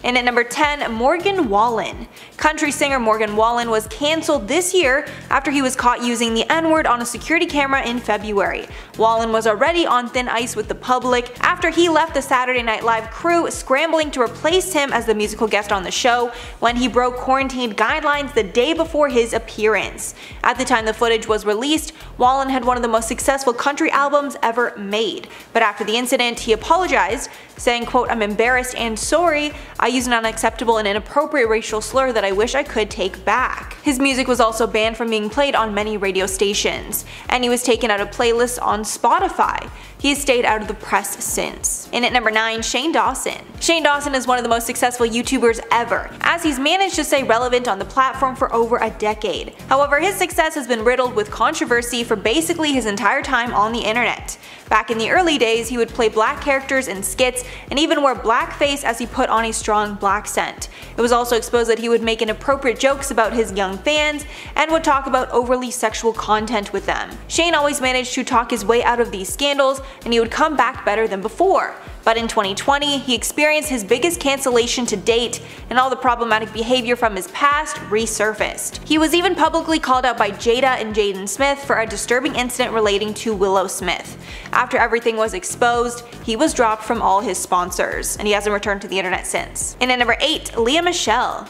And at number 10, Morgan Wallen. Country singer Morgan Wallen was cancelled this year after he was caught using the N-word on a security camera in February. Wallen was already on thin ice with the public after he left the Saturday Night Live crew scrambling to replace him as the musical guest on the show when he broke quarantine guidelines the day before his appearance. At the time the footage was released, Wallen had one of the most successful country albums ever made, but after the incident he apologized, saying, quote, "I'm embarrassed and sorry, I used an unacceptable and inappropriate racial slur that I wish I could take back." His music was also banned from being played on many radio stations, and he was taken out of playlists on Spotify. He has stayed out of the press since. And at number 9, Shane Dawson. Shane Dawson is one of the most successful YouTubers ever, as he's managed to stay relevant on the platform for over a decade. However, his success has been riddled with controversy for basically his entire time on the internet. Back in the early days, he would play black characters in skits and even wear blackface as he put on a strong black scent. It was also exposed that he would make inappropriate jokes about his young fans and would talk about overly sexual content with them. Shane always managed to talk his way out of these scandals, and he would come back better than before. But in 2020, he experienced his biggest cancellation to date, and all the problematic behavior from his past resurfaced. He was even publicly called out by Jada and Jaden Smith for a disturbing incident relating to Willow Smith. After everything was exposed, he was dropped from all his sponsors, and he hasn't returned to the internet since. And at number 8, Lea Michele.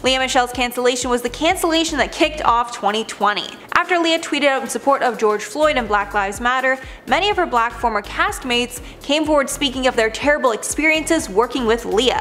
Lea Michele's cancellation was the cancellation that kicked off 2020. After Lea tweeted out in support of George Floyd and Black Lives Matter, many of her black former castmates came forward speaking of their terrible experiences working with Lea.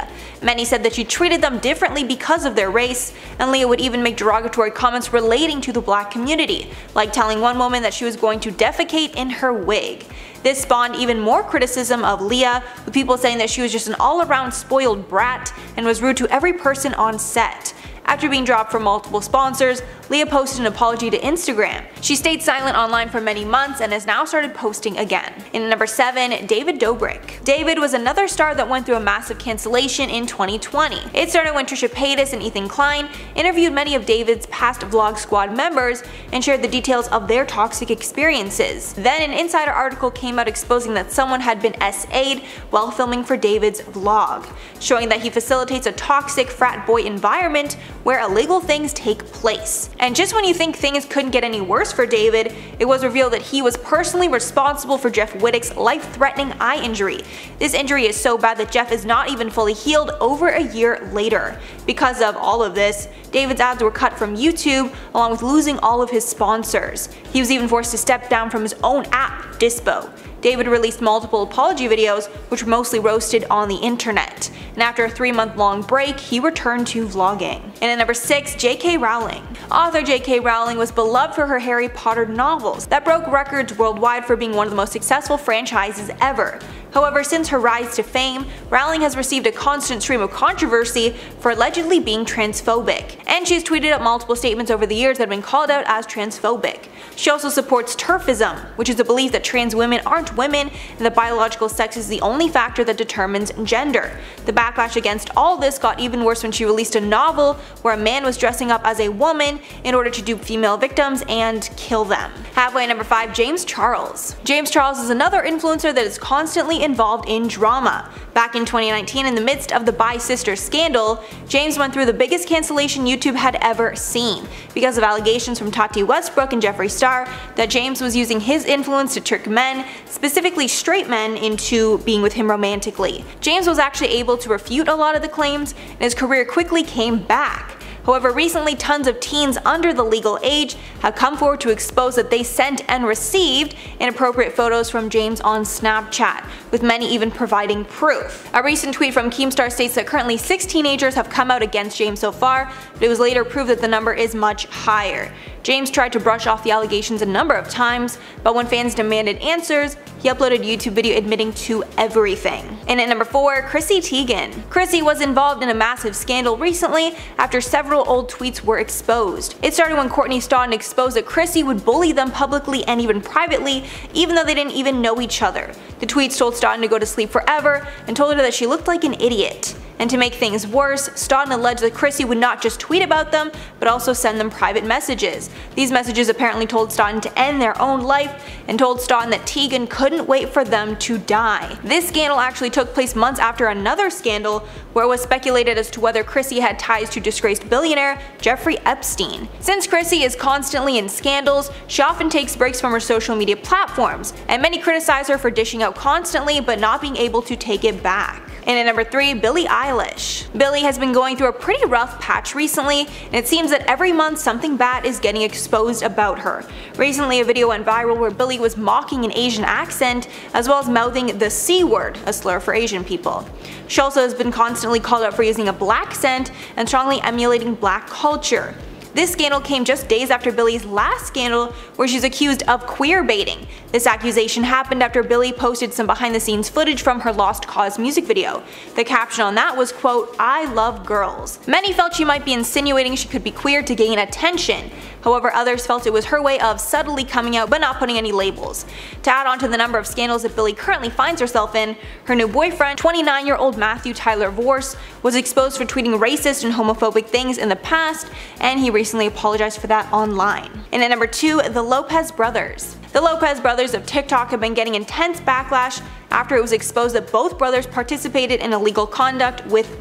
Many said that she treated them differently because of their race, and Lea would even make derogatory comments relating to the black community, like telling one woman that she was going to defecate in her wig. This spawned even more criticism of Lea, with people saying that she was just an all-around spoiled brat and was rude to every person on set. After being dropped from multiple sponsors, Lea posted an apology to Instagram. She stayed silent online for many months and has now started posting again. And at number 7, David Dobrik. David was another star that went through a massive cancellation in 2020. It started when Trisha Paytas and Ethan Klein interviewed many of David's past Vlog Squad members and shared the details of their toxic experiences. Then an insider article came out exposing that someone had been SA'd while filming for David's vlog, showing that he facilitates a toxic frat boy environment where illegal things take place. And just when you think things couldn't get any worse for David, it was revealed that he was personally responsible for Jeff Wittick's life-threatening eye injury. This injury is so bad that Jeff is not even fully healed over a year later. Because of all of this, David's ads were cut from YouTube, along with losing all of his sponsors. He was even forced to step down from his own app, Dispo. David released multiple apology videos, which were mostly roasted on the internet. And after a 3-month-long break, he returned to vlogging. And at number 6, J.K. Rowling. Author J.K. Rowling was beloved for her Harry Potter novels that broke records worldwide for being one of the most successful franchises ever. However, since her rise to fame, Rowling has received a constant stream of controversy for allegedly being transphobic, and she's tweeted out multiple statements over the years that have been called out as transphobic. She also supports TERFism, which is a belief that trans women aren't women and that biological sex is the only factor that determines gender. The backlash against all this got even worse when she released a novel where a man was dressing up as a woman in order to dupe female victims and kill them. Halfway at number 5, James Charles. James Charles is another influencer that is constantly involved in drama. Back in 2019, in the midst of the Bi Sister scandal, James went through the biggest cancellation YouTube had ever seen because of allegations from Tati Westbrook and Jeffree Star that James was using his influence to trick men, specifically straight men, into being with him romantically. James was actually able to refute a lot of the claims, and his career quickly came back. However, recently tons of teens under the legal age have come forward to expose that they sent and received inappropriate photos from James on Snapchat, with many even providing proof. A recent tweet from Keemstar states that currently 6 teenagers have come out against James so far, but it was later proved that the number is much higher. James tried to brush off the allegations a number of times, but when fans demanded answers, he uploaded a YouTube video admitting to everything. And at number 4, Chrissy Teigen. Chrissy was involved in a massive scandal recently after several old tweets were exposed. It started when Courtney Stodden exposed that Chrissy would bully them publicly and even privately, even though they didn't even know each other. The tweets told Stodden to go to sleep forever and told her that she looked like an idiot. And to make things worse, Stodden alleged that Chrissy would not just tweet about them, but also send them private messages. These messages apparently told Stodden to end their own life, and told Stodden that Teigen couldn't wait for them to die. This scandal actually took place months after another scandal, where it was speculated as to whether Chrissy had ties to disgraced billionaire Jeffrey Epstein. Since Chrissy is constantly in scandals, she often takes breaks from her social media platforms, and many criticize her for dishing out constantly but not being able to take it back. And at number 3, Billie Eilish. Billie has been going through a pretty rough patch recently, and it seems that every month something bad is getting exposed about her. Recently, a video went viral where Billie was mocking an Asian accent, as well as mouthing the C word, a slur for Asian people. She also has been constantly called out for using a black scent and strongly emulating black culture. This scandal came just days after Billie's last scandal, where she's accused of queer baiting. This accusation happened after Billie posted some behind the scenes footage from her Lost Cause music video. The caption on that was, quote, "I love girls." Many felt she might be insinuating she could be queer to gain attention. However, others felt it was her way of subtly coming out but not putting any labels. To add on to the number of scandals that Billie currently finds herself in, her new boyfriend, 29-year-old Matthew Tyler Vorse, was exposed for tweeting racist and homophobic things in the past, and he recently apologized for that online. And at number 2, the Lopez brothers. The Lopez brothers of TikTok have been getting intense backlash after it was exposed that both brothers participated in illegal conduct with.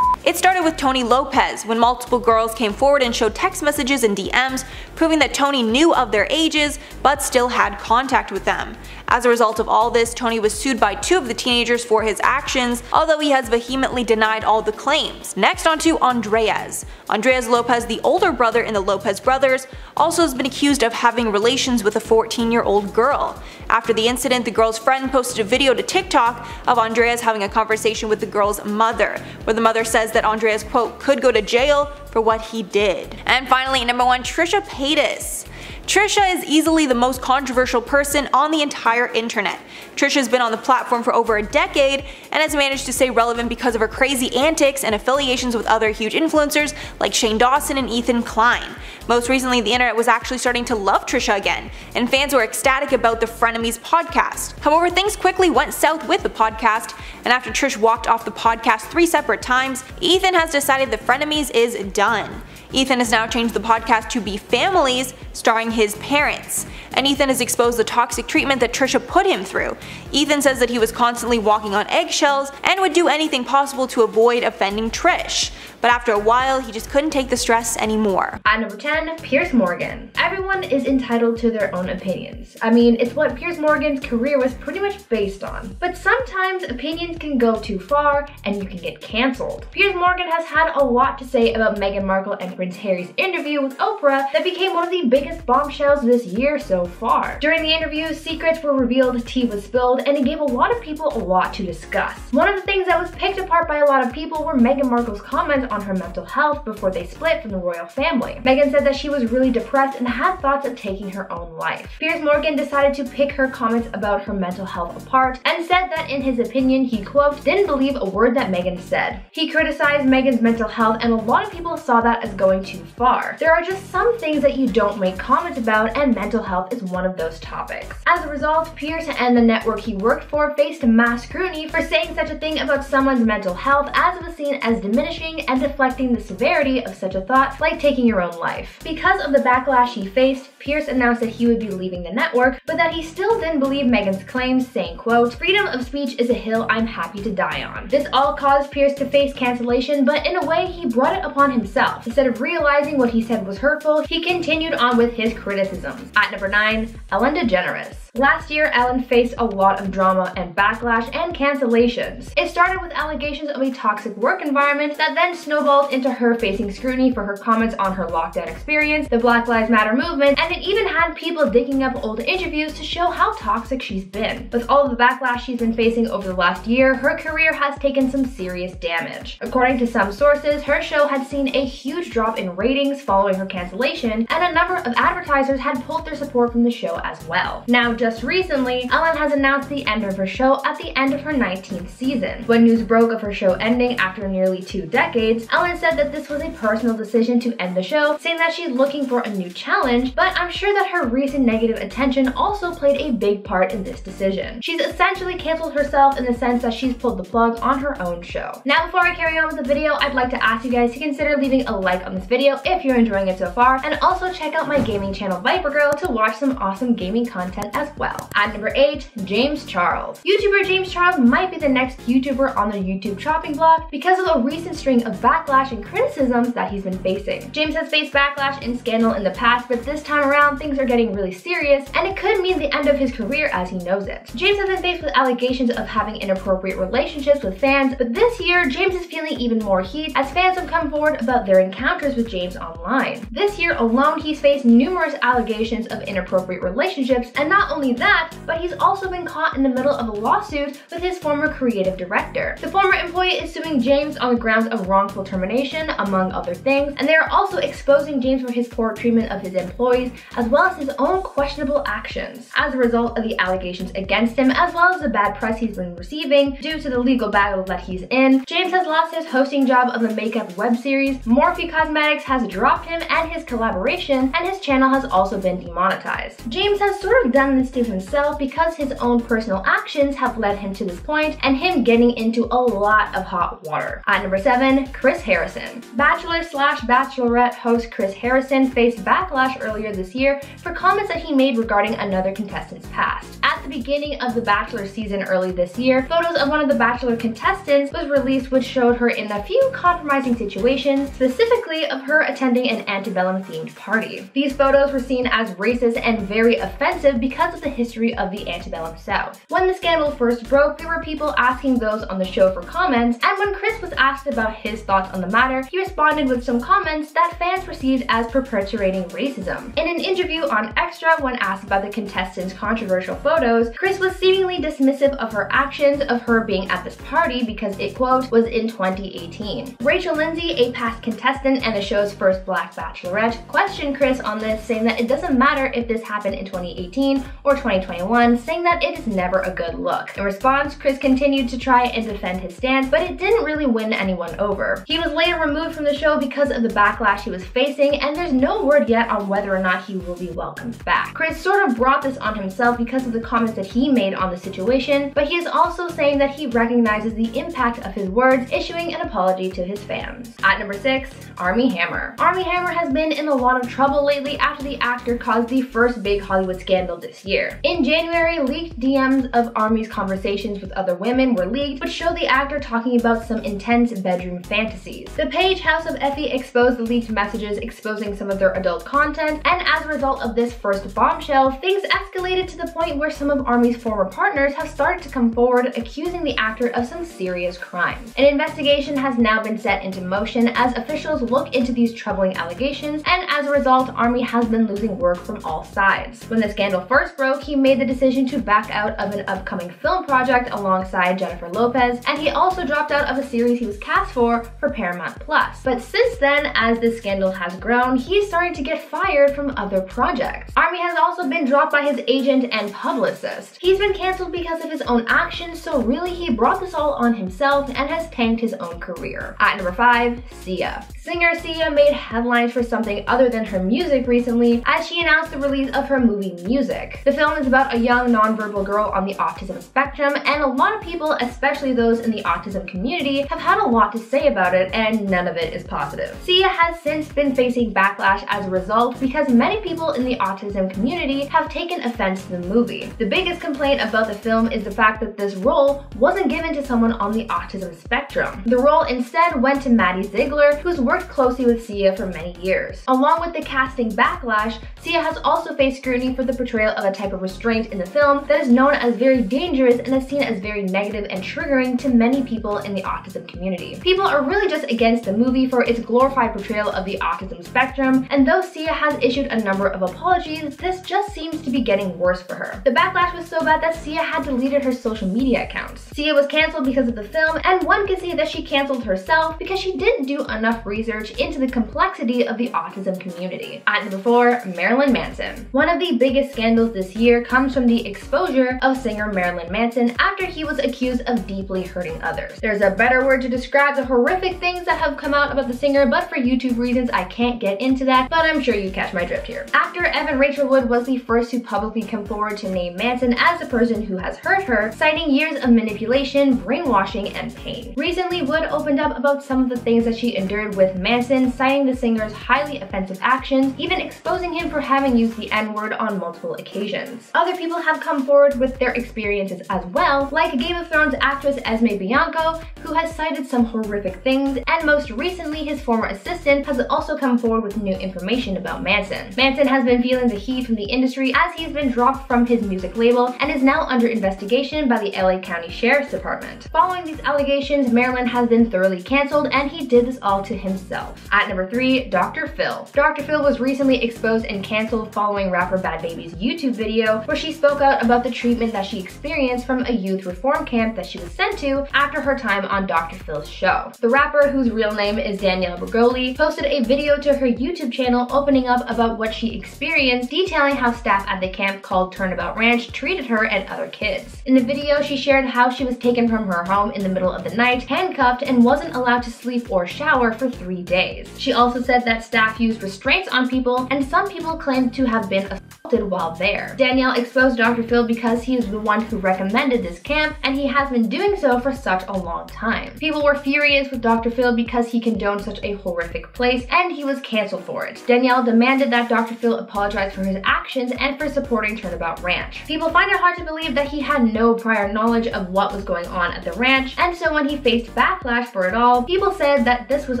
It started with Tony Lopez, when multiple girls came forward and showed text messages and DMs proving that Tony knew of their ages but still had contact with them. As a result of all this, Tony was sued by 2 of the teenagers for his actions, although he has vehemently denied all the claims. Next on to Andreas. Andreas Lopez, the older brother in the Lopez brothers, also has been accused of having relations with a 14-year-old girl. After the incident, the girl's friend posted a video to TikTok of Andreas having a conversation with the girl's mother, where the mother says that Andreas, quote, could go to jail for what he did. And finally, number 1, Trisha Paytas. Trisha is easily the most controversial person on the entire internet. Trisha's been on the platform for over a decade and has managed to stay relevant because of her crazy antics and affiliations with other huge influencers like Shane Dawson and Ethan Klein. Most recently, the internet was actually starting to love Trisha again, and fans were ecstatic about the Frenemies podcast. However, things quickly went south with the podcast, and after Trish walked off the podcast 3 separate times, Ethan has decided the Frenemies is done. Ethan has now changed the podcast to Be Families, starring his parents. And Ethan has exposed the toxic treatment that Trisha put him through. Ethan says that he was constantly walking on eggshells and would do anything possible to avoid offending Trish. But after a while, he just couldn't take the stress anymore. At number 10, Piers Morgan. Everyone is entitled to their own opinions. I mean, it's what Piers Morgan's career was pretty much based on. But sometimes opinions can go too far and you can get cancelled. Piers Morgan has had a lot to say about Meghan Markle and Prince Harry's interview with Oprah that became one of the biggest bombshells this year so far. During the interview, secrets were revealed, tea was spilled, and it gave a lot of people a lot to discuss. One of the things that was picked apart by a lot of people were Meghan Markle's comments on her mental health before they split from the royal family. Meghan said that she was really depressed and had thoughts of taking her own life. Piers Morgan decided to pick her comments about her mental health apart and said that in his opinion, he, quote, didn't believe a word that Meghan said. He criticized Meghan's mental health, and a lot of people saw that as going too far. There are just some things that you don't make comments about, and mental health is one of those topics. As a result, Piers and the network he worked for faced mass scrutiny for saying such a thing about someone's mental health, as it was seen as diminishing and deflecting the severity of such a thought, like taking your own life. Because of the backlash he faced, Piers announced that he would be leaving the network, but that he still didn't believe Meghan's claims, saying, quote, freedom of speech is a hill I'm happy to die on. This all caused Piers to face cancellation, but in a way he brought it upon himself. Instead of realizing what he said was hurtful, he continued on with his criticisms. At number 9, Ellen DeGeneres. Last year, Ellen faced a lot of drama and backlash and cancellations. It started with allegations of a toxic work environment that then snowballed into her facing scrutiny for her comments on her lockdown experience, the Black Lives Matter movement, and it even had people digging up old interviews to show how toxic she's been. With all the backlash she's been facing over the last year, her career has taken some serious damage. According to some sources, her show had seen a huge drop in ratings following her cancellation, and a number of advertisers had pulled their support from the show as well. Now, just recently, Ellen has announced the end of her show at the end of her 19th season. When news broke of her show ending after nearly 2 decades, Ellen said that this was a personal decision to end the show, saying that she's looking for a new challenge, but I'm sure that her recent negative attention also played a big part in this decision. She's essentially canceled herself in the sense that she's pulled the plug on her own show. Now, before I carry on with the video, I'd like to ask you guys to consider leaving a like on this video if you're enjoying it so far, and also check out my gaming channel Viper Girl to watch some awesome gaming content as well. At number 8, James Charles. YouTuber James Charles might be the next YouTuber on the YouTube chopping block because of a recent string of backlash and criticisms that he's been facing. James has faced backlash and scandal in the past, but this time around things are getting really serious, and it could mean the end of his career as he knows it. James has been faced with allegations of having inappropriate relationships with fans, but this year James is feeling even more heat as fans have come forward about their encounters with James online. This year alone, he's faced numerous allegations of inappropriate relationships, and not only that, but he's also been caught in the middle of a lawsuit with his former creative director. The former employee is suing James on the grounds of wrongful termination, among other things, and they are also exposing James for his poor treatment of his employees, as well as his own questionable actions. As a result of the allegations against him, as well as the bad press he's been receiving due to the legal battle that he's in, James has lost his hosting job of the makeup web series, Morphe Cosmetics has dropped him and his collaboration, and his channel has also been demonetized. James has sort of done this to himself because his own personal actions have led him to this point, and him getting into a lot of hot water. At number 7, Chris Harrison. Bachelor/Bachelorette host Chris Harrison faced backlash earlier this year for comments that he made regarding another contestant's past. At the beginning of the Bachelor season early this year, photos of one of the Bachelor contestants was released which showed her in a few compromising situations, specifically of her attending an antebellum themed party. These photos were seen as racist and very offensive because of the history of the antebellum South. When the scandal first broke, there were people asking those on the show for comments, and when Chris was asked about his thoughts on the matter, he responded with some comments that fans perceived as perpetuating racism. In an interview on Extra, when asked about the contestant's controversial photos, Chris was seemingly dismissive of her actions of her being at this party because it, quote, was in 2018. Rachel Lindsay, a past contestant and the show's first Black Bachelorette, questioned Chris on this, saying that it doesn't matter if this happened in 2018 or 2021, saying that it is never a good look. In response, Chris continued to try and defend his stance, but it didn't really win anyone over. He was later removed from the show because of the backlash he was facing, and there's no word yet on whether or not he will be welcomed back. Chris sort of brought this on himself because of the comments that he made on the situation, but he is also saying that he recognizes the impact of his words, issuing an apology to his fans. At number 6, Armie Hammer. Armie Hammer has been in a lot of trouble lately after the actor caused the first big Hollywood scandal this year. In January, leaked DMs of Armie's conversations with other women were leaked, which showed the actor talking about some intense bedroom fantasies. The page House of Effie exposed the leaked messages, exposing some of their adult content, and as a result of this first bombshell, things escalated to the point where some of Armie's former partners have started to come forward accusing the actor of some serious crimes. An investigation has now been set into motion as officials look into these troubling allegations, and as a result, Armie has been losing work from all sides. When the scandal first broke, he made the decision to back out of an upcoming film project alongside Jennifer Lopez, and he also dropped out of a series he was cast for Paramount+. But since then, as this scandal has grown, he's starting to get fired from other projects. Armie has also been dropped by his agent and publicist. He's been canceled because of his own actions, so really he brought this all on himself and has tanked his own career. At number 5, Sia. Singer Sia made headlines for something other than her music recently as she announced the release of her movie Music. The film is about a young nonverbal girl on the autism spectrum, and a lot of people, especially those in the autism community, have had a lot to say about it, and none of it is positive. Sia has since been facing backlash as a result because many people in the autism community have taken offense to the movie. The biggest complaint about the film is the fact that this role wasn't given to someone on the autism spectrum. The role instead went to Maddie Ziegler, who's worked closely with Sia for many years. Along with the casting backlash, Sia has also faced scrutiny for the portrayal of a type of restraint in the film that is known as very dangerous and is seen as very negative and triggering to many people in the autism community. People are really just against the movie for its glorified portrayal of the autism spectrum, and though Sia has issued a number of apologies, this just seems to be getting worse for her. The backlash backlash was so bad that Sia had deleted her social media accounts. Sia was cancelled because of the film, and one could say that she cancelled herself because she didn't do enough research into the complexity of the autism community. At number 4, Marilyn Manson. One of the biggest scandals this year comes from the exposure of singer Marilyn Manson after he was accused of deeply hurting others. There's a better word to describe the horrific things that have come out about the singer, but for YouTube reasons I can't get into that, but I'm sure you catch my drift here. Actor Evan Rachel Wood was the first to publicly come forward to name Manson as the person who has hurt her, citing years of manipulation, brainwashing, and pain. Recently, Wood opened up about some of the things that she endured with Manson, citing the singer's highly offensive actions, even exposing him for having used the N-word on multiple occasions. Other people have come forward with their experiences as well, like Game of Thrones actress Esme Bianco, who has cited some horrific things, and most recently his former assistant has also come forward with new information about Manson. Manson has been feeling the heat from the industry as he's been dropped from his music label and is now under investigation by the LA County Sheriff's Department. Following these allegations, Marilyn has been thoroughly cancelled, and he did this all to himself. At number 3, Dr. Phil. Dr. Phil was recently exposed and cancelled following rapper Bad Baby's YouTube video where she spoke out about the treatment that she experienced from a youth reform camp that she was sent to after her time on Dr. Phil's show. The rapper, whose real name is Danielle Bergoli, posted a video to her YouTube channel opening up about what she experienced, detailing how staff at the camp called Turnabout Ranch treated her and other kids. In the video, she shared how she was taken from her home in the middle of the night, handcuffed, and wasn't allowed to sleep or shower for 3 days. She also said that staff used restraints on people, and some people claimed to have been assaulted while there. Danielle exposed Dr. Phil because he is the one who recommended this camp, and he has been doing so for such a long time. People were furious with Dr. Phil because he condoned such a horrific place, and he was cancelled for it. Danielle demanded that Dr. Phil apologize for his actions and for supporting Turnabout Ranch. People find it hard to believe that he had no prior knowledge of what was going on at the ranch, and so when he faced backlash for it all, people said that this was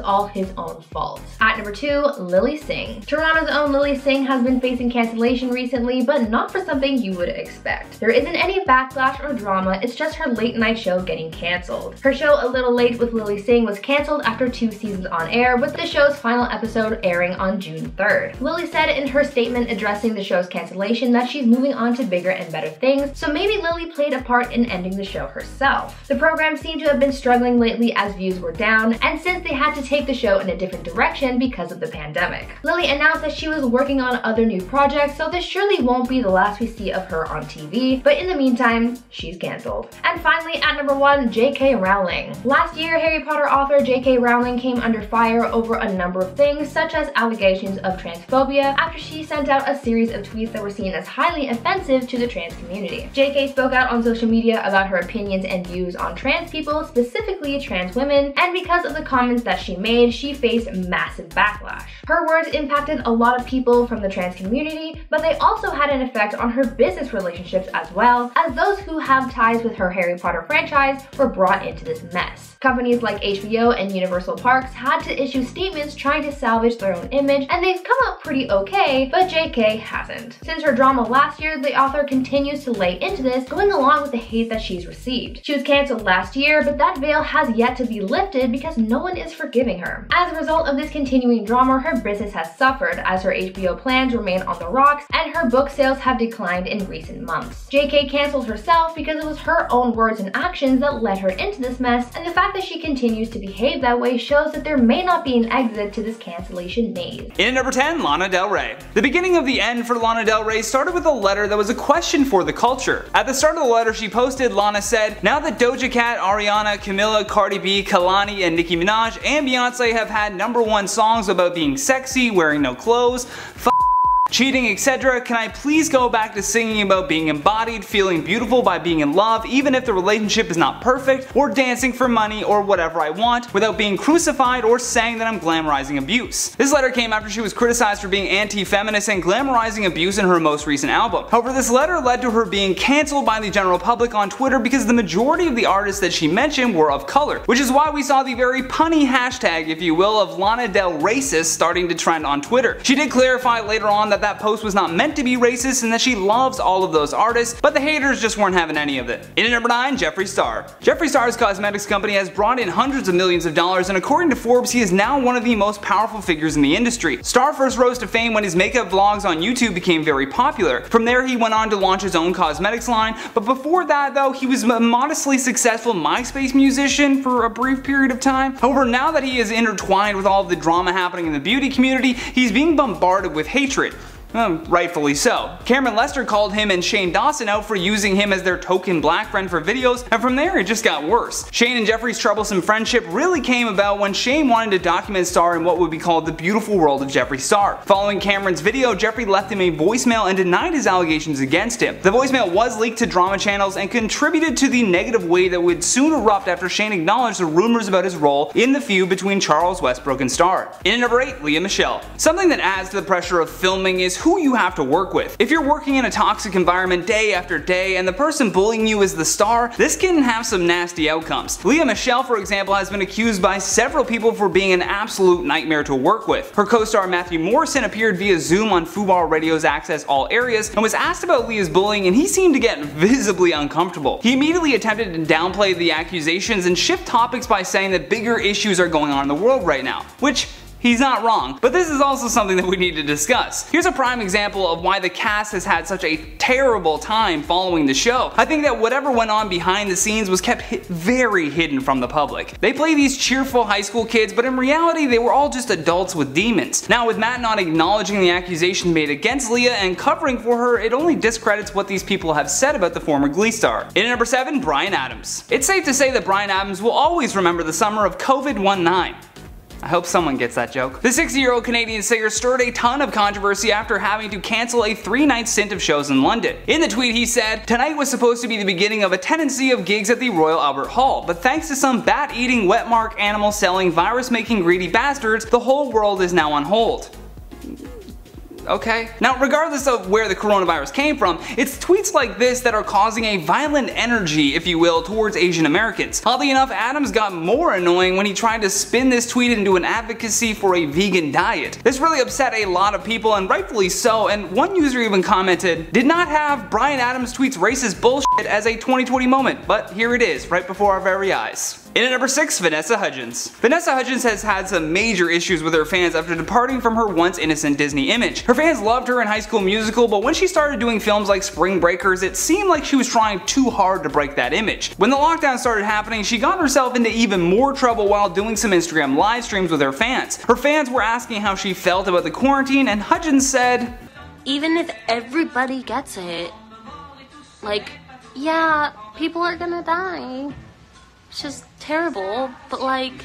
all his own fault. At number 2, Lilly Singh. Toronto's own Lilly Singh has been facing cancellation recently, but not for something you would expect. There isn't any backlash or drama, it's just her late night show getting cancelled. Her show A Little Late with Lilly Singh was cancelled after 2 seasons on air, with the show's final episode airing on June 3rd. Lilly said in her statement addressing the show's cancellation that she's moving on to bigger and better things, so maybe Lilly played a part in ending the show herself. The program seemed to have been struggling lately as views were down, and since they had to take the show in a different direction because of the pandemic. Lilly announced that she was working on other new projects, so this surely won't be the last we see of her on TV, but in the meantime, she's cancelled. And finally, at number 1, J.K. Rowling. Last year, Harry Potter author J.K. Rowling came under fire over a number of things, such as allegations of transphobia after she sent out a series of tweets that were seen as highly offensive to the trans community. J.K. spoke out on social media about her opinions and views on trans people, specifically trans women, and because of the comments that she made, she faced massive backlash. Her words impacted a lot of people from the trans community, but they also had an effect on her business relationships as well, as those who have ties with her Harry Potter franchise were brought into this mess. Companies like HBO and Universal Parks had to issue statements trying to salvage their own image, and they've come out pretty okay, but JK hasn't. Since her drama last year, the author continues to lay into this, going along with the hate that she's received. She was cancelled last year, but that veil has yet to be lifted because no one is forgiving her. As a result of this continuing drama, her business has suffered as her HBO plans remain on the rocks and her book sales have declined in recent months. JK cancelled herself because it was her own words and actions that led her into this mess, and the fact that she continues to behave that way shows that there may not be an exit to this cancellation maze. In at number 10, Lana Del Rey. The beginning of the end for Lana Del Rey started with a letter that was a question for the culture. At the start of the letter she posted, Lana said, "Now that Doja Cat, Ariana, Camila, Cardi B, Kalani, and Nicki Minaj and Beyonce have had #1 songs about being sexy, wearing no clothes, cheating, etc., can I please go back to singing about being embodied, feeling beautiful by being in love, even if the relationship is not perfect, or dancing for money or whatever I want, without being crucified or saying that I'm glamorizing abuse." This letter came after she was criticized for being anti-feminist and glamorizing abuse in her most recent album. However, this letter led to her being cancelled by the general public on Twitter because the majority of the artists that she mentioned were of color, which is why we saw the very punny hashtag, if you will, of Lana Del Racist starting to trend on Twitter. She did clarify later on that that post was not meant to be racist and that she loves all of those artists, but the haters just weren't having any of it. In at number 9, Jeffree Star. Jeffree Star's cosmetics company has brought in hundreds of millions of dollars, and according to Forbes, he is now one of the most powerful figures in the industry. Star first rose to fame when his makeup vlogs on YouTube became very popular. From there, he went on to launch his own cosmetics line, but before that though, he was a modestly successful MySpace musician for a brief period of time. However, now that he is intertwined with all of the drama happening in the beauty community, he's being bombarded with hatred. Rightfully so. Cameron Lester called him and Shane Dawson out for using him as their token black friend for videos, and from there it just got worse. Shane and Jeffree's troublesome friendship really came about when Shane wanted to document Star in what would be called the beautiful world of Jeffree Star. Following Cameron's video, Jeffree left him a voicemail and denied his allegations against him. The voicemail was leaked to drama channels and contributed to the negative wave that would soon erupt after Shane acknowledged the rumors about his role in the feud between Charles Westbrook and Star. In at number 8, Lea Michele. Something that adds to the pressure of filming is who you have to work with. If you're working in a toxic environment day after day and the person bullying you is the star, this can have some nasty outcomes. Lea Michele, for example, has been accused by several people for being an absolute nightmare to work with. Her co-star Matthew Morrison appeared via Zoom on Fubar Radio's Access All Areas and was asked about Lea's bullying, and he seemed to get visibly uncomfortable. He immediately attempted to downplay the accusations and shift topics by saying that bigger issues are going on in the world right now, which he's not wrong, but this is also something that we need to discuss. Here's a prime example of why the cast has had such a terrible time following the show. I think that whatever went on behind the scenes was kept very hidden from the public. They play these cheerful high school kids, but in reality they were all just adults with demons. Now, with Matt not acknowledging the accusations made against Lea and covering for her, it only discredits what these people have said about the former Glee star. In at number 7, Bryan Adams. It's safe to say that Bryan Adams will always remember the summer of COVID-19. I hope someone gets that joke. The 60-year-old Canadian singer stirred a ton of controversy after having to cancel a 3-night stint of shows in London. In the tweet he said, "Tonight was supposed to be the beginning of a tendency of gigs at the Royal Albert Hall, but thanks to some bat-eating, wetmark, animal-selling, virus-making greedy bastards, the whole world is now on hold." Okay. Now, regardless of where the coronavirus came from, it's tweets like this that are causing a violent energy, if you will, towards Asian Americans. Oddly enough, Adams got more annoying when he tried to spin this tweet into an advocacy for a vegan diet. This really upset a lot of people, and rightfully so, and one user even commented, "Did not have Bryan Adams tweets racist bullshit as a 2020 moment, but here it is, right before our very eyes." In at number 6, Vanessa Hudgens. Vanessa Hudgens has had some major issues with her fans after departing from her once innocent Disney image. Her fans loved her in High School Musical, but when she started doing films like Spring Breakers, it seemed like she was trying too hard to break that image. When the lockdown started happening, she got herself into even more trouble while doing some Instagram live streams with her fans. Her fans were asking how she felt about the quarantine, and Hudgens said, "Even if everybody gets it, like, yeah, people are gonna die. It's just terrible, but like,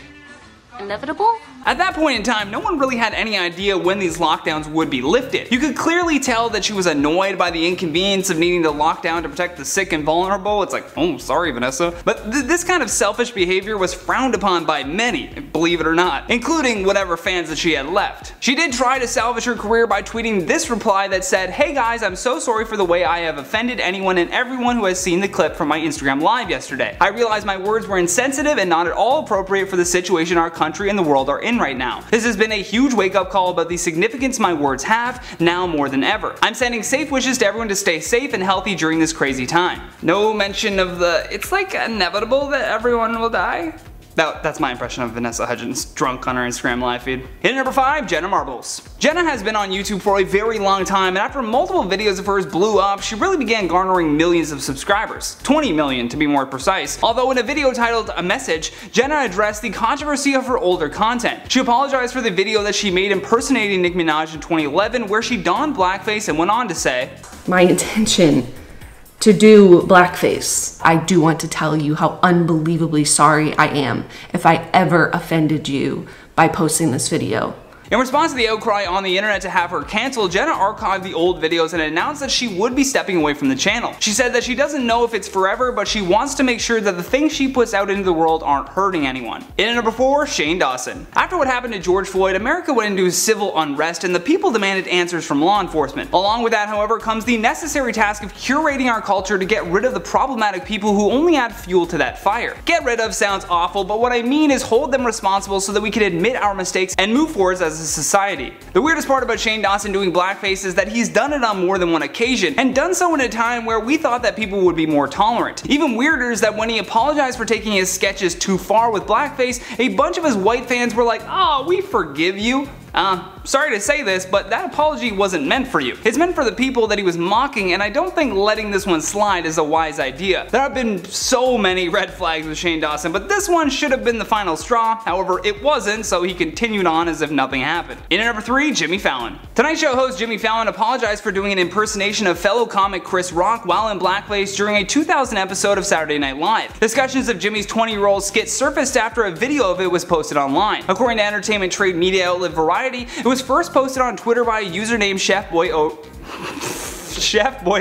inevitable?" At that point in time, no one really had any idea when these lockdowns would be lifted. You could clearly tell that she was annoyed by the inconvenience of needing to lock down to protect the sick and vulnerable. It's like, oh, sorry, Vanessa. But this kind of selfish behavior was frowned upon by many, believe it or not, including whatever fans that she had left. She did try to salvage her career by tweeting this reply that said, "Hey guys, I'm so sorry for the way I have offended anyone and everyone who has seen the clip from my Instagram live yesterday. I realize my words were insensitive and not at all appropriate for the situation our country and the world are in right now. This has been a huge wake-up call about the significance my words have, now more than ever. I'm sending safe wishes to everyone to stay safe and healthy during this crazy time." No mention of the, "it's like inevitable that everyone will die." That's my impression of Vanessa Hudgens drunk on her Instagram live feed. In at number 5, Jenna Marbles. Jenna has been on YouTube for a very long time, and after multiple videos of hers blew up, she really began garnering millions of subscribers. 20 million to be more precise. Although in a video titled "A Message," Jenna addressed the controversy of her older content. She apologized for the video that she made impersonating Nicki Minaj in 2011, where she donned blackface, and went on to say, "My intention to do blackface. I do want to tell you how unbelievably sorry I am if I ever offended you by posting this video." In response to the outcry on the internet to have her canceled, Jenna archived the old videos and announced that she would be stepping away from the channel. She said that she doesn't know if it's forever, but she wants to make sure that the things she puts out into the world aren't hurting anyone. In at number 4, Shane Dawson. After what happened to George Floyd, America went into civil unrest and the people demanded answers from law enforcement. Along with that, however, comes the necessary task of curating our culture to get rid of the problematic people who only add fuel to that fire. Get rid of sounds awful, but what I mean is hold them responsible so that we can admit our mistakes and move forward as a as a society. The weirdest part about Shane Dawson doing blackface is that he's done it on more than one occasion, and done so in a time where we thought that people would be more tolerant. Even weirder is that when he apologized for taking his sketches too far with blackface, a bunch of his white fans were like, "Oh, we forgive you." Sorry to say this, but that apology wasn't meant for you. It's meant for the people that he was mocking, and I don't think letting this one slide is a wise idea. There have been so many red flags with Shane Dawson, but this one should have been the final straw. However, it wasn't, so he continued on as if nothing happened. In at number 3, Jimmy Fallon. Tonight Show host Jimmy Fallon apologized for doing an impersonation of fellow comic Chris Rock while in blackface during a 2000 episode of Saturday Night Live. Discussions of Jimmy's 20-year-old skit surfaced after a video of it was posted online. According to entertainment trade media outlet Variety, it was first posted on Twitter by a user named Chef Boy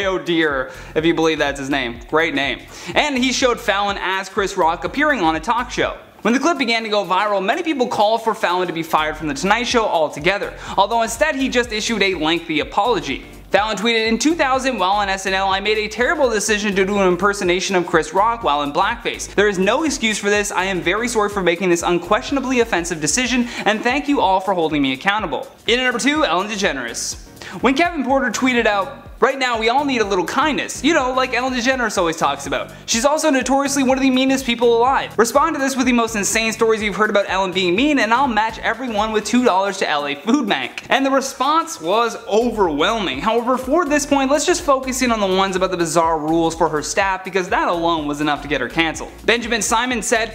O'Dear, if you believe that's his name. Great name. And he showed Fallon as Chris Rock appearing on a talk show. When the clip began to go viral, many people called for Fallon to be fired from The Tonight Show altogether, although instead he just issued a lengthy apology. Fallon tweeted, "In 2000, while on SNL, I made a terrible decision to do an impersonation of Chris Rock while in blackface. There is no excuse for this. I am very sorry for making this unquestionably offensive decision, and thank you all for holding me accountable." In at number 2, Ellen DeGeneres. When Kevin Porter tweeted out, "Right now we all need a little kindness," you know, like Ellen DeGeneres always talks about. She's also notoriously one of the meanest people alive. Respond to this with the most insane stories you've heard about Ellen being mean, and I'll match every one with $2 to LA Food Bank. And the response was overwhelming. However, for this point, let's just focus in on the ones about the bizarre rules for her staff, because that alone was enough to get her cancelled. Benjamin Simon said,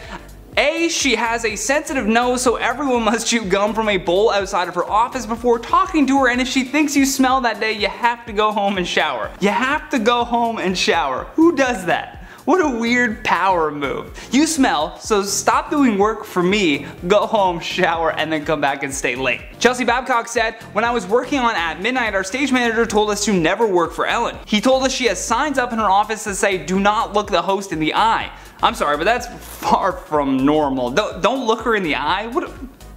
"A, she has a sensitive nose, so everyone must chew gum from a bowl outside of her office before talking to her, and if she thinks you smell that day, you have to go home and shower." You have to go home and shower. Who does that? What a weird power move. You smell, so stop doing work for me, go home, shower, and then come back and stay late. Chelsea Babcock said, "When I was working on At Midnight, our stage manager told us to never work for Ellen. He told us she has signs up in her office that say, 'Do not look the host in the eye.' I'm sorry, but that's far from normal. Don't look her in the eye?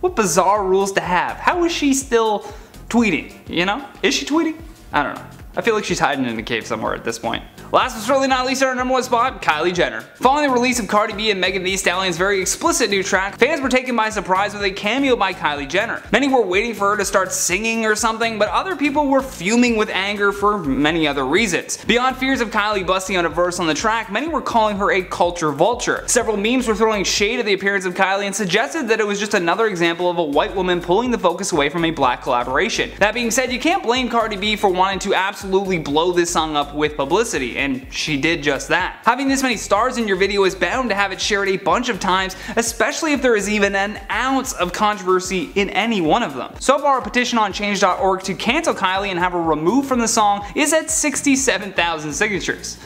What bizarre rules to have. How is she still tweeting, you know? Is she tweeting? I don't know. I feel like she's hiding in a cave somewhere at this point. Last but certainly not least, our number 1 spot, Kylie Jenner. Following the release of Cardi B and Megan Thee Stallion's very explicit new track, fans were taken by surprise with a cameo by Kylie Jenner. Many were waiting for her to start singing or something, but other people were fuming with anger for many other reasons. Beyond fears of Kylie busting out a verse on the track, many were calling her a culture vulture. Several memes were throwing shade at the appearance of Kylie and suggested that it was just another example of a white woman pulling the focus away from a black collaboration. That being said, you can't blame Cardi B for wanting to absolutely blow this song up with publicity, and she did just that. Having this many stars in your video is bound to have it shared a bunch of times, especially if there is even an ounce of controversy in any one of them. So far, a petition on change.org to cancel Kylie and have her removed from the song is at 67,000 signatures.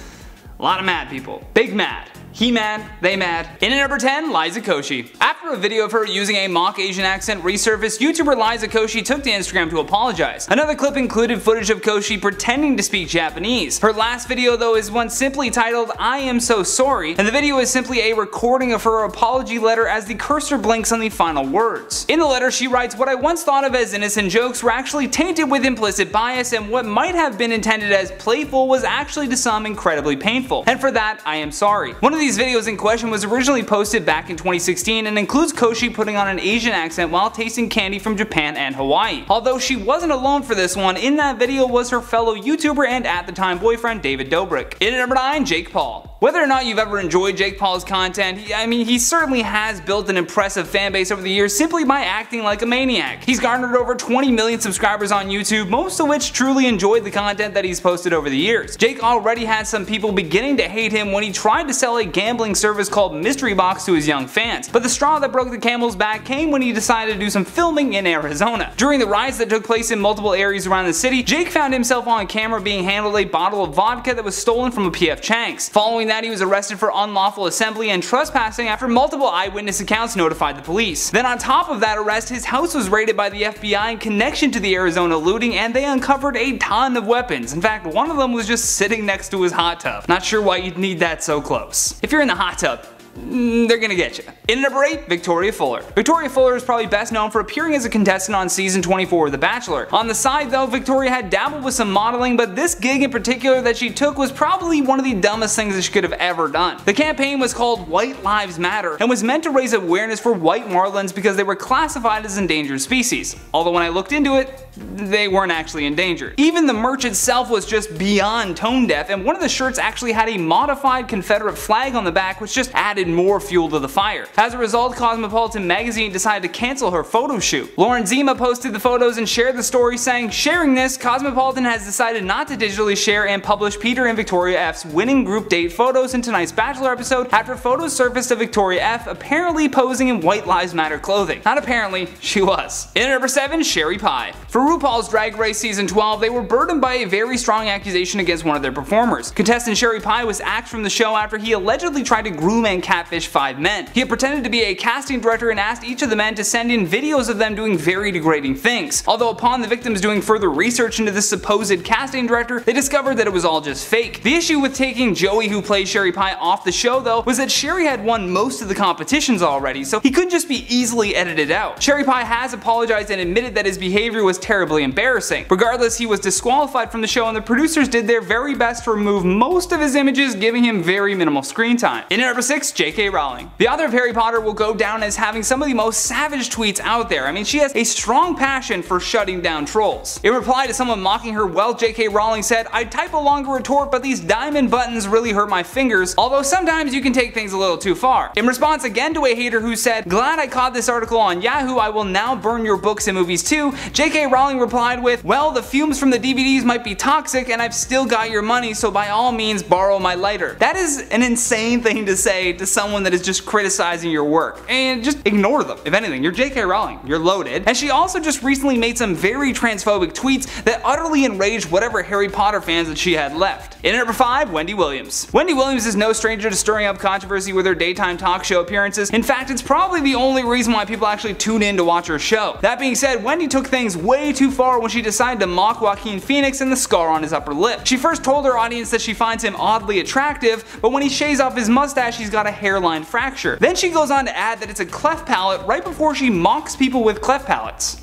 A lot of mad people. Big mad. He mad, they mad. In at number 10, Liza Koshy. After a video of her using a mock Asian accent resurfaced, YouTuber Liza Koshy took to Instagram to apologize. Another clip included footage of Koshy pretending to speak Japanese. Her last video though is one simply titled, "I am so sorry," and the video is simply a recording of her apology letter as the cursor blinks on the final words. In the letter she writes, "What I once thought of as innocent jokes were actually tainted with implicit bias, and what might have been intended as playful was actually to some incredibly painful. And for that, I am sorry." One of these videos in question was originally posted back in 2016 and includes Koshy putting on an Asian accent while tasting candy from Japan and Hawaii. Although she wasn't alone for this one, in that video was her fellow YouTuber and at the time boyfriend David Dobrik. In at number 9, Jake Paul. Whether or not you've ever enjoyed Jake Paul's content, he certainly has built an impressive fanbase over the years simply by acting like a maniac. He's garnered over 20 million subscribers on YouTube, most of which truly enjoyed the content that he's posted over the years. Jake already had some people beginning to hate him when he tried to sell a gambling service called Mystery Box to his young fans, but the straw that broke the camel's back came when he decided to do some filming in Arizona. During the riots that took place in multiple areas around the city, Jake found himself on camera being handled a bottle of vodka that was stolen from a PF Chang's. Following that, he was arrested for unlawful assembly and trespassing after multiple eyewitness accounts notified the police. Then on top of that arrest, his house was raided by the FBI in connection to the Arizona looting, and they uncovered a ton of weapons. In fact, one of them was just sitting next to his hot tub. Not sure why you'd need that so close. If you're in the hot tub, they're gonna get you. In at number 8, Victoria Fuller. Victoria Fuller is probably best known for appearing as a contestant on season 24 of The Bachelor. On the side though, Victoria had dabbled with some modeling, but this gig in particular that she took was probably one of the dumbest things that she could have ever done. The campaign was called White Lives Matter and was meant to raise awareness for white marlins because they were classified as endangered species. Although when I looked into it, they weren't actually endangered. Even the merch itself was just beyond tone deaf, and one of the shirts actually had a modified Confederate flag on the back, which just added more fuel to the fire. As a result, Cosmopolitan magazine decided to cancel her photo shoot. Lauren Zima posted the photos and shared the story saying, "Sharing this, Cosmopolitan has decided not to digitally share and publish Peter and Victoria F's winning group date photos in tonight's Bachelor episode after photos surfaced of Victoria F apparently posing in White Lives Matter clothing." Not apparently, she was. In at number 7, Sherry Pie. For RuPaul's Drag Race Season 12, they were burdened by a very strong accusation against one of their performers. Contestant Sherry Pie was axed from the show after he allegedly tried to groom and catfish 5 men. He had pretended to be a casting director and asked each of the men to send in videos of them doing very degrading things. Although upon the victims doing further research into this supposed casting director, they discovered that it was all just fake. The issue with taking Joey, who plays Sherry Pie, off the show though was that Sherry had won most of the competitions already, so he couldn't just be easily edited out. Sherry Pie has apologized and admitted that his behavior was terribly embarrassing. Regardless, he was disqualified from the show and the producers did their very best to remove most of his images, giving him very minimal screen time. In at number 6, J.K. Rowling. The author of Harry Potter will go down as having some of the most savage tweets out there. I mean, she has a strong passion for shutting down trolls. In reply to someone mocking her wealth, J.K. Rowling said, "I'd type a longer retort, but these diamond buttons really hurt my fingers, although sometimes you can take things a little too far." In response again to a hater who said, "Glad I caught this article on Yahoo, I will now burn your books and movies too," J.K. Rowling replied with, "Well, the fumes from the DVDs might be toxic and I've still got your money, so by all means borrow my lighter." That is an insane thing to say to someone that is just criticizing your work. And just ignore them. If anything, you're J.K. Rowling, you're loaded. And she also just recently made some very transphobic tweets that utterly enraged whatever Harry Potter fans that she had left. In at number 5, Wendy Williams. Wendy Williams is no stranger to stirring up controversy with her daytime talk show appearances. In fact, it's probably the only reason why people actually tune in to watch her show. That being said, Wendy took things way too far when she decided to mock Joaquin Phoenix and the scar on his upper lip. She first told her audience that she finds him oddly attractive, but when he shaves off his mustache, he's got a hairline fracture. Then she goes on to add that it's a cleft palate right before she mocks people with cleft palates.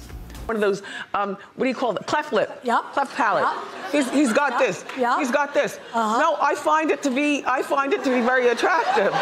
One of those, what do you call it? Cleft lip. Yeah. Cleft palate. Yeah. He's got this. Yeah. He's got this. Uh-huh. No, I find it to be very attractive.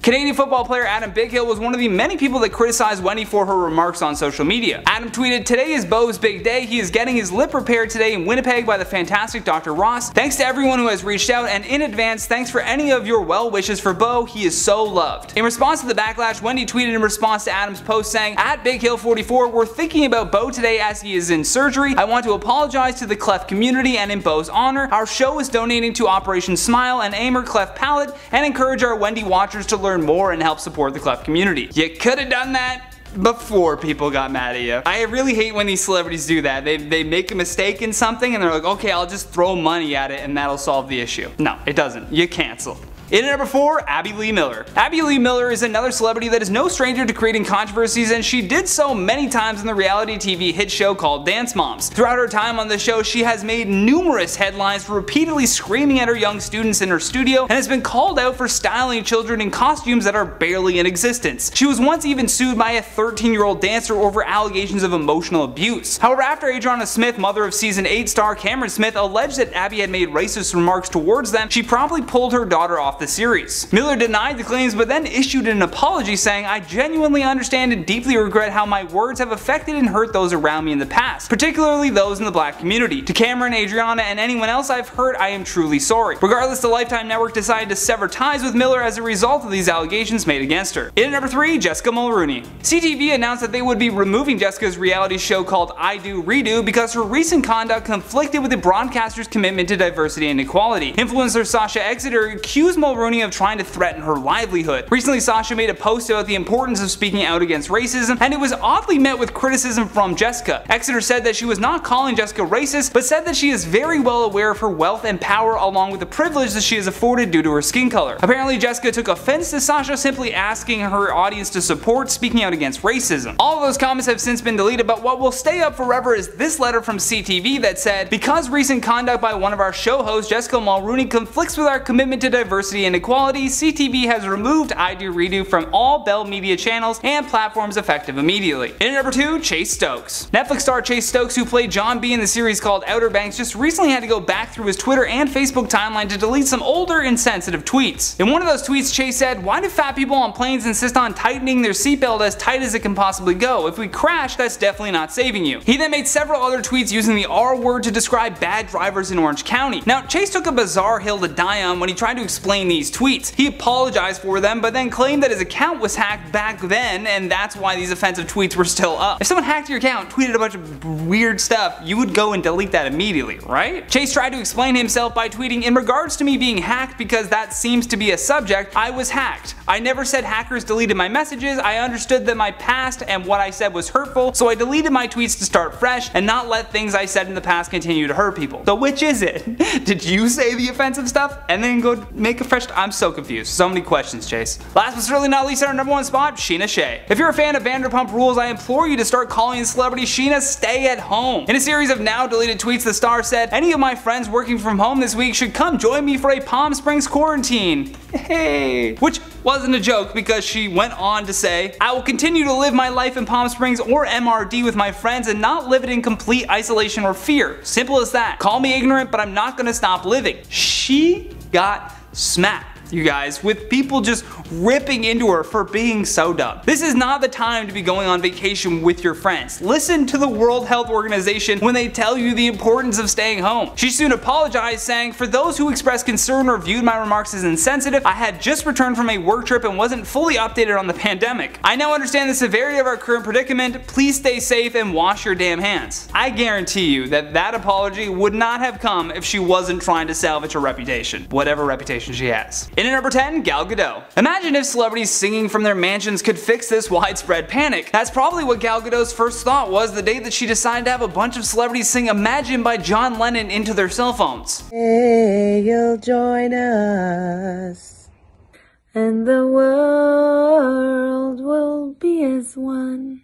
Canadian football player Adam Bighill was one of the many people that criticized Wendy for her remarks on social media. Adam tweeted, "Today is Beau's big day. He is getting his lip repaired today in Winnipeg by the fantastic Dr. Ross. Thanks to everyone who has reached out, and in advance, thanks for any of your well wishes for Beau. He is so loved." In response to the backlash, Wendy tweeted in response to Adam's post saying, "At BigHill44, we're thinking about Beau today as he is in surgery. I want to apologize to the cleft community, and in Beau's honor, our show is donating to Operation Smile and Aim Her Cleft Palate and encourage our Wendy watchers to learn more and help support the cleft community." You could have done that before people got mad at you. I really hate when these celebrities do that. They make a mistake in something and they're like, okay, I'll just throw money at it and that'll solve the issue. No, it doesn't. You cancel. In at number 4, Abby Lee Miller. Abby Lee Miller is another celebrity that is no stranger to creating controversies, and she did so many times in the reality TV hit show called Dance Moms. Throughout her time on the show, she has made numerous headlines for repeatedly screaming at her young students in her studio and has been called out for styling children in costumes that are barely in existence. She was once even sued by a 13-year-old dancer over allegations of emotional abuse. However, after Adriana Smith, mother of season 8 star Cameron Smith, alleged that Abby had made racist remarks towards them, she promptly pulled her daughter off the series. Miller denied the claims but then issued an apology saying, "I genuinely understand and deeply regret how my words have affected and hurt those around me in the past, particularly those in the black community. To Cameron, Adriana, and anyone else I've hurt, I am truly sorry." Regardless, the Lifetime Network decided to sever ties with Miller as a result of these allegations made against her. In at number 3, Jessica Mulrooney. CTV announced that they would be removing Jessica's reality show called I Do Redo because her recent conduct conflicted with the broadcaster's commitment to diversity and equality. Influencer Sasha Exeter accused Mulrooney of trying to threaten her livelihood. Recently, Sasha made a post about the importance of speaking out against racism, and it was oddly met with criticism from Jessica. Exeter said that she was not calling Jessica racist, but said that she is very well aware of her wealth and power along with the privilege that she is afforded due to her skin color. Apparently, Jessica took offense to Sasha simply asking her audience to support speaking out against racism. All of those comments have since been deleted, but what will stay up forever is this letter from CTV that said, "Because recent conduct by one of our show hosts, Jessica Mulrooney, conflicts with our commitment to diversity diversity and equality, CTV has removed I Do Redo from all Bell Media channels and platforms effective immediately. In at number 2, Chase Stokes. Netflix star Chase Stokes, who played John B in the series called Outer Banks, just recently had to go back through his Twitter and Facebook timeline to delete some older insensitive tweets. In one of those tweets, Chase said, "Why do fat people on planes insist on tightening their seatbelt as tight as it can possibly go? If we crash, that's definitely not saving you." He then made several other tweets using the R word to describe bad drivers in Orange County. Now, Chase took a bizarre hill to die on when he tried to explain these tweets. He apologized for them, but then claimed that his account was hacked back then, and that's why these offensive tweets were still up. If someone hacked your account, tweeted a bunch of weird stuff, you would go and delete that immediately, right? Chase tried to explain himself by tweeting, "In regards to me being hacked, because that seems to be a subject, I was hacked. I never said hackers deleted my messages. I understood that my past and what I said was hurtful, so I deleted my tweets to start fresh and not let things I said in the past continue to hurt people." So which is it? Did you say the offensive stuff and then go make a fresh? I'm so confused. So many questions, Chase. Last but certainly not least, at our number 1 spot, Sheena Shea. If you're a fan of Vanderpump Rules, I implore you to start calling celebrity Sheena stay at home. In a series of now deleted tweets, the star said, "Any of my friends working from home this week should come join me for a Palm Springs quarantine." Hey. Which wasn't a joke, because she went on to say, "I will continue to live my life in Palm Springs or MRD with my friends and not live it in complete isolation or fear. Simple as that. Call me ignorant, but I'm not gonna stop living." She got smacked, you guys, with people just ripping into her for being so dumb. This is not the time to be going on vacation with your friends. Listen to the World Health Organization when they tell you the importance of staying home. She soon apologized, saying, "For those who expressed concern or viewed my remarks as insensitive, I had just returned from a work trip and wasn't fully updated on the pandemic. I now understand the severity of our current predicament. Please stay safe and wash your damn hands." I guarantee you that that apology would not have come if she wasn't trying to salvage her reputation, whatever reputation she has. In at number 10, Gal Gadot. Imagine if celebrities singing from their mansions could fix this widespread panic. That's probably what Gal Gadot's first thought was the day that she decided to have a bunch of celebrities sing Imagine by John Lennon into their cell phones. Hey, you'll join us, and the world will be as one.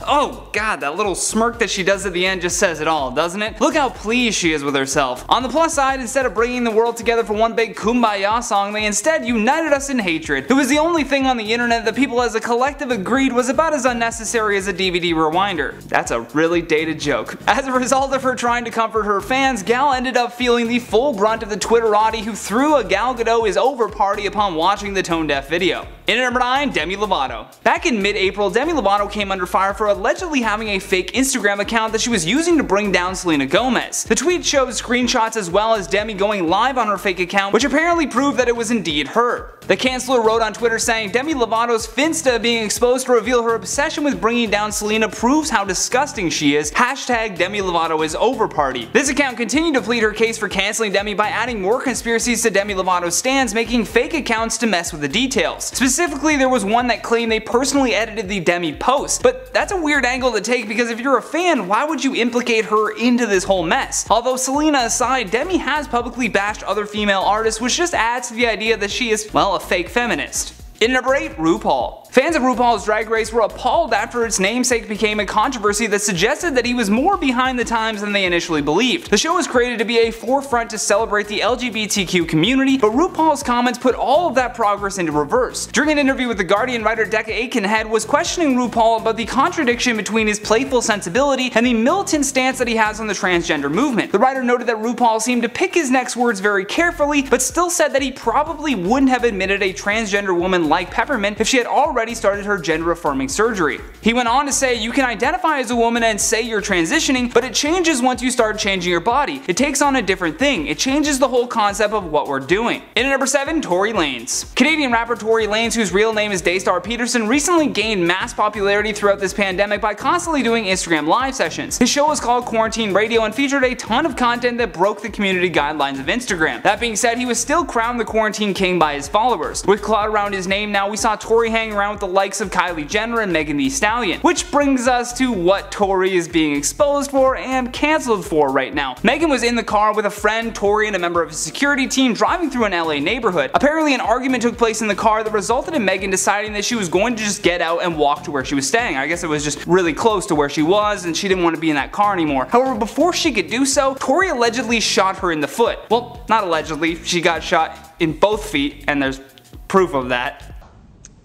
Oh god, that little smirk that she does at the end just says it all, doesn't it? Look how pleased she is with herself. On the plus side, instead of bringing the world together for one big kumbaya song, they instead united us in hatred. It was the only thing on the internet that people as a collective agreed was about as unnecessary as a DVD rewinder. That's a really dated joke. As a result of her trying to comfort her fans, Gal ended up feeling the full brunt of the Twitterati who threw a Gal Gadot is over party upon watching the tone-deaf video. In at number 9, Demi Lovato. Back in mid-April, Demi Lovato came under fire for allegedly having a fake Instagram account that she was using to bring down Selena Gomez. The tweet showed screenshots as well as Demi going live on her fake account, which apparently proved that it was indeed her. The canceller wrote on Twitter saying, "Demi Lovato's Finsta being exposed to reveal her obsession with bringing down Selena proves how disgusting she is. Hashtag Demi Lovato is over party." This account continued to plead her case for canceling Demi by adding more conspiracies to Demi Lovato's stands, making fake accounts to mess with the details. Specifically, there was one that claimed they personally edited the Demi post, but that's a weird angle to take because if you're a fan, why would you implicate her into this whole mess? Although Selena aside, Demi has publicly bashed other female artists, which just adds to the idea that she is, well, a fake feminist. In number 8, RuPaul. Fans of RuPaul's Drag Race were appalled after its namesake became a controversy that suggested that he was more behind the times than they initially believed. The show was created to be a forefront to celebrate the LGBTQ community, but RuPaul's comments put all of that progress into reverse. During an interview with The Guardian, writer Decca Aikenhead was questioning RuPaul about the contradiction between his playful sensibility and the militant stance that he has on the transgender movement. The writer noted that RuPaul seemed to pick his next words very carefully, but still said that he probably wouldn't have admitted a transgender woman like Peppermint if she had already started her gender-affirming surgery. He went on to say, "You can identify as a woman and say you're transitioning, but it changes once you start changing your body. It takes on a different thing. It changes the whole concept of what we're doing." In at number 7, Tory Lanez. Canadian rapper Tory Lanez, whose real name is Daystar Peterson, recently gained mass popularity throughout this pandemic by constantly doing Instagram live sessions. His show was called Quarantine Radio and featured a ton of content that broke the community guidelines of Instagram. That being said, he was still crowned the Quarantine King by his followers. With clout around his name now, we saw Tory hanging around with the likes of Kylie Jenner and Megan Thee Stallion. Which brings us to what Tory is being exposed for and cancelled for right now. Megan was in the car with a friend, Tory, and a member of his security team driving through an LA neighborhood. Apparently an argument took place in the car that resulted in Megan deciding that she was going to just get out and walk to where she was staying. I guess it was just really close to where she was and she didn't want to be in that car anymore. However, before she could do so, Tory allegedly shot her in the foot. Well, not allegedly, she got shot in both feet, and there's proof of that.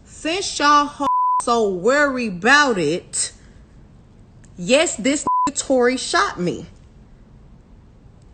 Since y'all so worried about it, yes, this Tory shot me.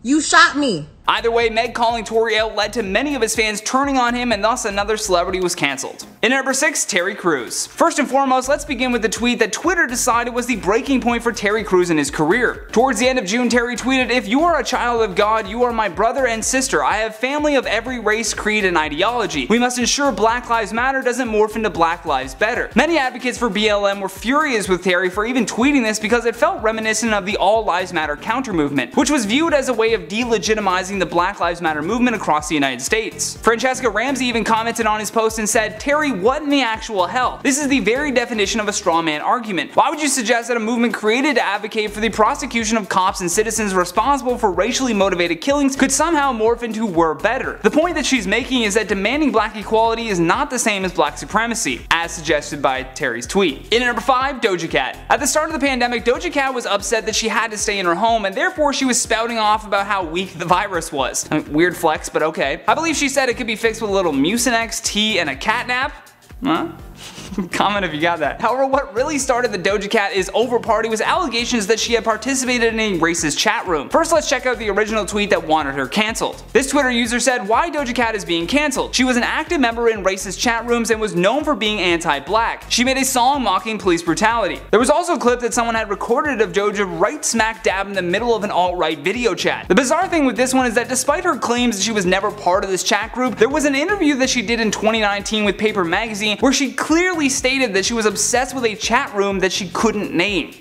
You shot me. Either way, Meg calling Tory out led to many of his fans turning on him, and thus another celebrity was cancelled. In number 6, Terry Crews. First and foremost, let's begin with the tweet that Twitter decided was the breaking point for Terry Crews in his career. Towards the end of June, Terry tweeted, "If you are a child of God, you are my brother and sister. I have family of every race, creed, and ideology. We must ensure Black Lives Matter doesn't morph into Black Lives Better." Many advocates for BLM were furious with Terry for even tweeting this because it felt reminiscent of the All Lives Matter counter movement, which was viewed as a way of delegitimizing the Black Lives Matter movement across the United States. Francesca Ramsey even commented on his post and said, "Terry, what in the actual hell? This is the very definition of a straw man argument. Why would you suggest that a movement created to advocate for the prosecution of cops and citizens responsible for racially motivated killings could somehow morph into we're better?" The point that she's making is that demanding black equality is not the same as black supremacy, as suggested by Terry's tweet. In number 5, Doja Cat. At the start of the pandemic, Doja Cat was upset that she had to stay in her home, and therefore she was spouting off about how weak the virus was. Weird flex, but okay. I believe she said it could be fixed with a little Mucinex, tea, and a catnap. Huh? Comment if you got that. However, what really started the Doja Cat is over party was allegations that she had participated in a racist chat room. First, let's check out the original tweet that wanted her cancelled. This Twitter user said, "Why Doja Cat is being cancelled. She was an active member in racist chat rooms and was known for being anti-black. She made a song mocking police brutality." There was also a clip that someone had recorded of Doja right smack dab in the middle of an alt-right video chat. The bizarre thing with this one is that despite her claims that she was never part of this chat group, there was an interview that she did in 2019 with Paper Magazine where she clearly stated that she was obsessed with a chat room that she couldn't name.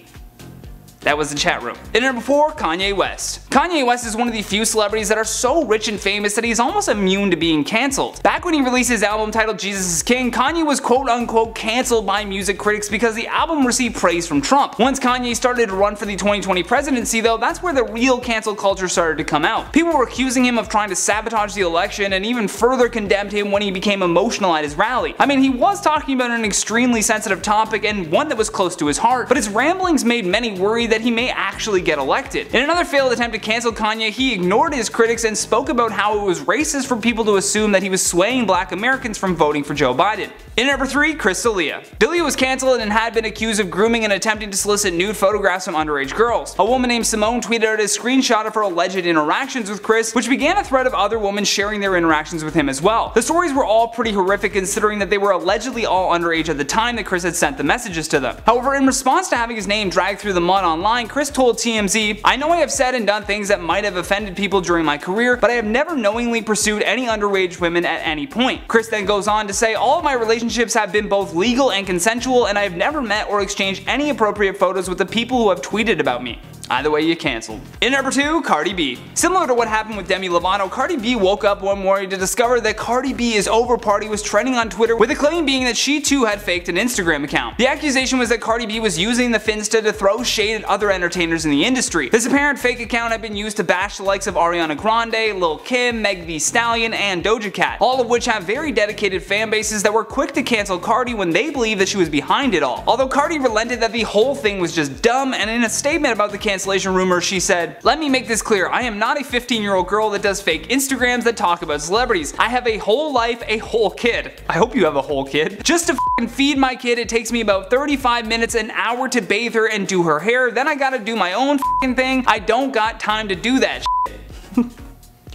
That was the chat room. In number 4, Kanye West. Kanye West is one of the few celebrities that are so rich and famous that he's almost immune to being cancelled. Back when he released his album titled Jesus is King, Kanye was quote unquote cancelled by music critics because the album received praise from Trump. Once Kanye started to run for the 2020 presidency though, that's where the real cancel culture started to come out. People were accusing him of trying to sabotage the election and even further condemned him when he became emotional at his rally. I mean, he was talking about an extremely sensitive topic and one that was close to his heart, but his ramblings made many worry that he may actually get elected. In another failed attempt to cancel Kanye, he ignored his critics and spoke about how it was racist for people to assume that he was swaying black Americans from voting for Joe Biden. In number 3, D'Elia. D'Elia was cancelled and had been accused of grooming and attempting to solicit nude photographs from underage girls. A woman named Simone tweeted out a screenshot of her alleged interactions with Chris, which began a thread of other women sharing their interactions with him as well. The stories were all pretty horrific considering that they were allegedly all underage at the time that Chris had sent the messages to them. However, in response to having his name dragged through the mud online, Chris told TMZ, "I know I have said and done things that might have offended people during my career, but I have never knowingly pursued any underage women at any point." Chris then goes on to say, "All of my relationships have been both legal and consensual, and I have never met or exchanged any appropriate photos with the people who have tweeted about me." Either way, you cancelled. In number 2, Cardi B. Similar to what happened with Demi Lovato, Cardi B woke up one morning to discover that Cardi B is over party was trending on Twitter, with the claim being that she too had faked an Instagram account. The accusation was that Cardi B was using the Finsta to throw shade at other entertainers in the industry. This apparent fake account had been used to bash the likes of Ariana Grande, Lil Kim, Meg Thee Stallion, and Doja Cat, all of which have very dedicated fan bases that were quick to cancel Cardi when they believed that she was behind it all. Although Cardi relented that the whole thing was just dumb, and in a statement about the cancellation rumor she said, "Let me make this clear, I am not a 15-year-old girl that does fake Instagrams that talk about celebrities. I have a whole life, a whole kid." I hope you have a whole kid. "Just to f***ing feed my kid, it takes me about 35 minutes, an hour to bathe her and do her hair, then I gotta do my own f***ing thing. I don't got time to do that shit."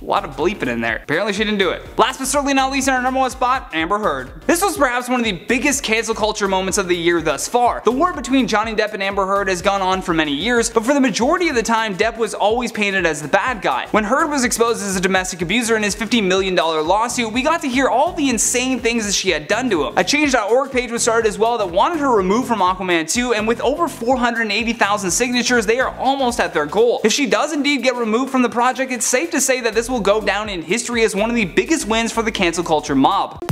A lot of bleeping in there. Apparently she didn't do it. Last but certainly not least, in our number 1 spot, Amber Heard. This was perhaps one of the biggest cancel culture moments of the year thus far. The war between Johnny Depp and Amber Heard has gone on for many years, but for the majority of the time, Depp was always painted as the bad guy. When Heard was exposed as a domestic abuser in his $50 million lawsuit, we got to hear all the insane things that she had done to him. A Change.org page was started as well that wanted her removed from Aquaman 2, and with over 480,000 signatures, they are almost at their goal. If she does indeed get removed from the project, it's safe to say that this will go down in history as one of the biggest wins for the cancel culture mob.